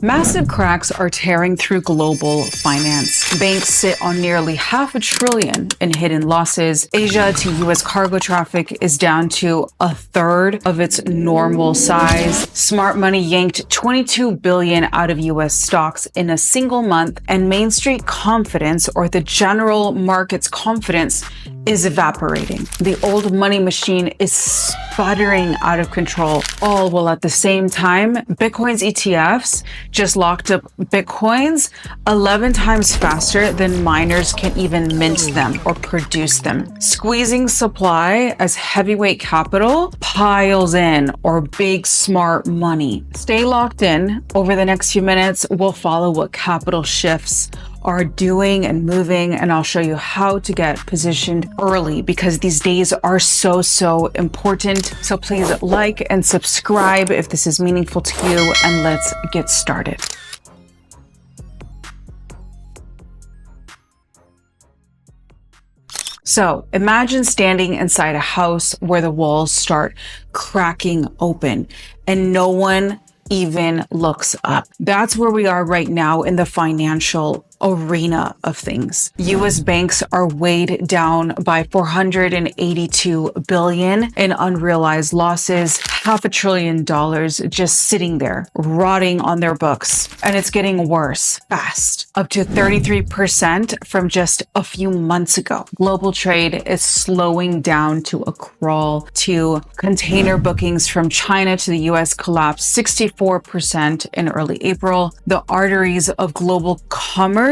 Massive cracks are tearing through global finance. Banks sit on nearly $500 billion in hidden losses. Asia to US cargo traffic is down to a third of its normal size. Smart money yanked $22 billion out of US stocks in a single month, and Main Street confidence, or the general market's confidence, is evaporating. The old money machine is sputtering out of control, all while at the same time, Bitcoin's ETFs just locked up Bitcoins 11 times faster than miners can even mint them or produce them, squeezing supply as heavyweight capital piles in, or big smart money. Stay locked in. Over the next few minutes, we'll follow what capital shifts are doing and moving, and I'll show you how to get positioned early, because these days are so important. So please like and subscribe if this is meaningful to you, and let's get started. So imagine standing inside a house where the walls start cracking open and no one even looks up. That's where we are right now in the financial arena of things. US banks are weighed down by $482 billion in unrealized losses, $500 billion just sitting there, rotting on their books. And it's getting worse, fast, up to 33% from just a few months ago. Global trade is slowing down to a crawl. Container bookings from China to the US collapsed 64% in early April. The arteries of global commerce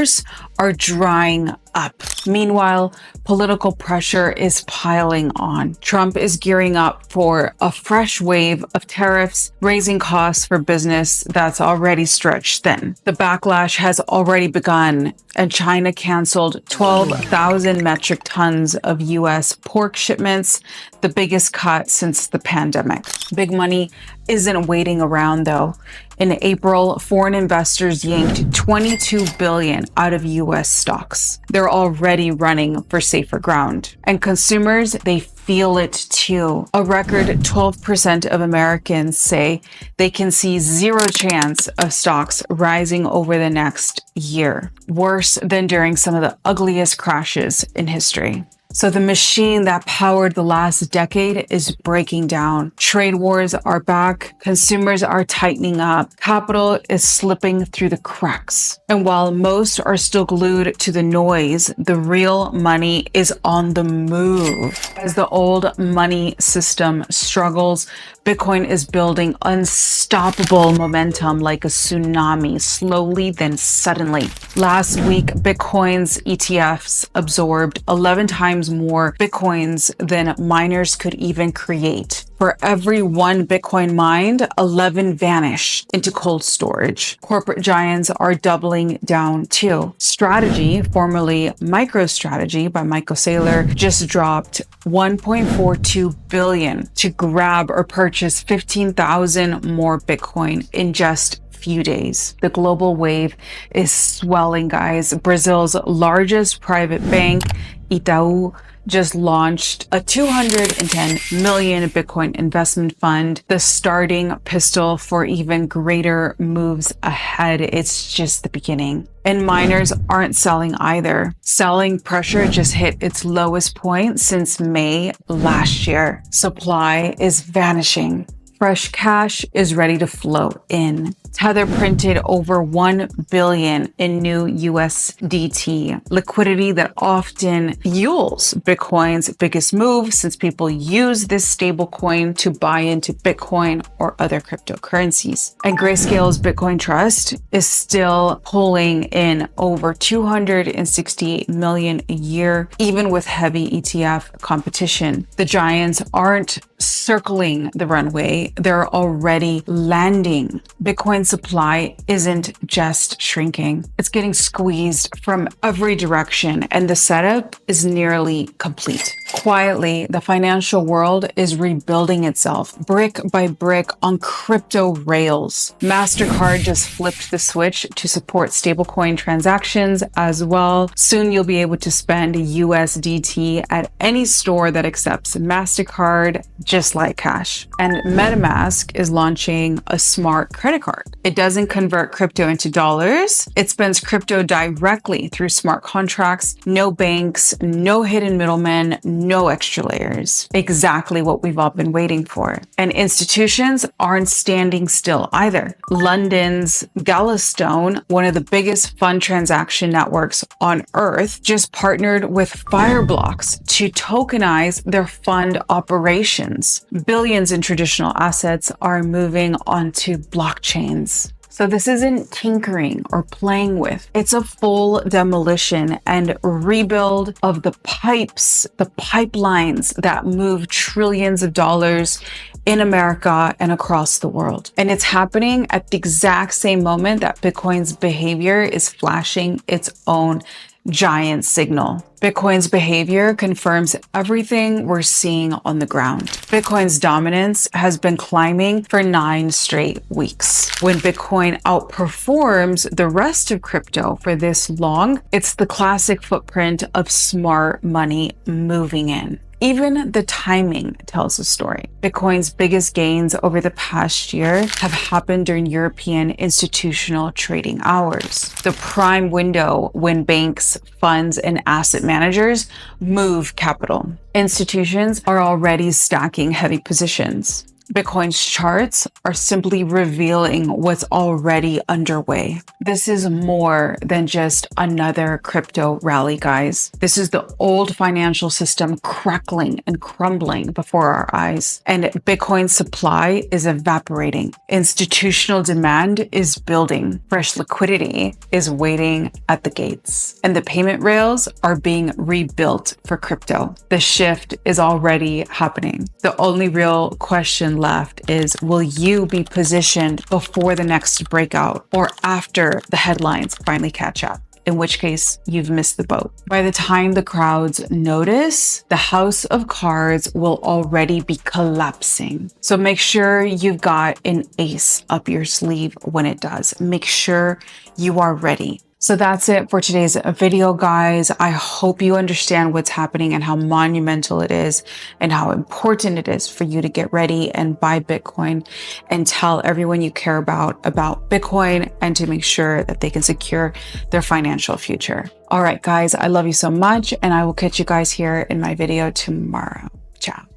are drying up. Meanwhile, political pressure is piling on. Trump is gearing up for a fresh wave of tariffs, raising costs for business that's already stretched thin. The backlash has already begun, and China canceled 12,000 metric tons of US pork shipments, the biggest cut since the pandemic. Big money isn't waiting around though. In April, foreign investors yanked $22 billion out of US stocks. They're already running for safer ground. And consumers, they feel it too. A record 12% of Americans say they can see zero chance of stocks rising over the next year. Worse than during some of the ugliest crashes in history. So the machine that powered the last decade is breaking down. Trade wars are back. Consumers are tightening up. Capital is slipping through the cracks. And while most are still glued to the noise, the real money is on the move. As the old money system struggles, Bitcoin is building unstoppable momentum like a tsunami, slowly then suddenly. Last week, Bitcoin's ETFs absorbed 11 times more Bitcoins than miners could even create. For every one Bitcoin mined, 11 vanished into cold storage. Corporate giants are doubling down too. Strategy, formerly MicroStrategy by Michael Saylor, just dropped $1.42 billion to grab or purchase 15,000 more Bitcoin in just few days. The global wave is swelling, guys. Brazil's largest private bank, Itaú, just launched a 210 million Bitcoin investment fund, the starting pistol for even greater moves ahead. It's just the beginning. And miners aren't selling either. Selling pressure just hit its lowest point since May last year. Supply is vanishing. Fresh cash is ready to flow in. Tether printed over $1 billion in new USDT, liquidity that often fuels Bitcoin's biggest move, since people use this stablecoin to buy into Bitcoin or other cryptocurrencies. And Grayscale's Bitcoin Trust is still pulling in over $268 million a year, even with heavy ETF competition. The giants aren't circling the runway, they're already landing. Bitcoin supply isn't just shrinking, it's getting squeezed from every direction, and the setup is nearly complete. Quietly, the financial world is rebuilding itself brick by brick on crypto rails. Mastercard just flipped the switch to support stablecoin transactions as well. Soon you'll be able to spend USDT at any store that accepts Mastercard, just like cash. And MetaMask is launching a smart credit card. It doesn't convert crypto into dollars. It spends crypto directly through smart contracts, no banks, no hidden middlemen, no extra layers. Exactly what we've all been waiting for. And institutions aren't standing still either. London's Calastone, one of the biggest fund transaction networks on earth, just partnered with Fireblocks to tokenize their fund operations. Billions in traditional assets are moving onto blockchains. So this isn't tinkering or playing with. It's a full demolition and rebuild of the pipes, the pipelines that move trillions of dollars in America and across the world. And it's happening at the exact same moment that Bitcoin's behavior is flashing its own giant signal. Bitcoin's behavior confirms everything we're seeing on the ground. Bitcoin's dominance has been climbing for 9 straight weeks. When Bitcoin outperforms the rest of crypto for this long, it's the classic footprint of smart money moving in. Even the timing tells a story. Bitcoin's biggest gains over the past year have happened during European institutional trading hours, the prime window when banks, funds, and asset managers move capital. Institutions are already stacking heavy positions. Bitcoin's charts are simply revealing what's already underway. This is more than just another crypto rally, guys. This is the old financial system crackling and crumbling before our eyes. And Bitcoin's supply is evaporating. Institutional demand is building. Fresh liquidity is waiting at the gates. And the payment rails are being rebuilt for crypto. The shift is already happening. The only real question left is, will you be positioned before the next breakout or after the headlines finally catch up? In which case, you've missed the boat. By the time the crowds notice, the house of cards will already be collapsing. So make sure you've got an ace up your sleeve when it does. Make sure you are ready. So that's it for today's video, guys. I hope you understand what's happening and how monumental it is and how important it is for you to get ready and buy Bitcoin and tell everyone you care about Bitcoin and to make sure that they can secure their financial future. All right, guys, I love you so much, and I will catch you guys here in my video tomorrow. Ciao.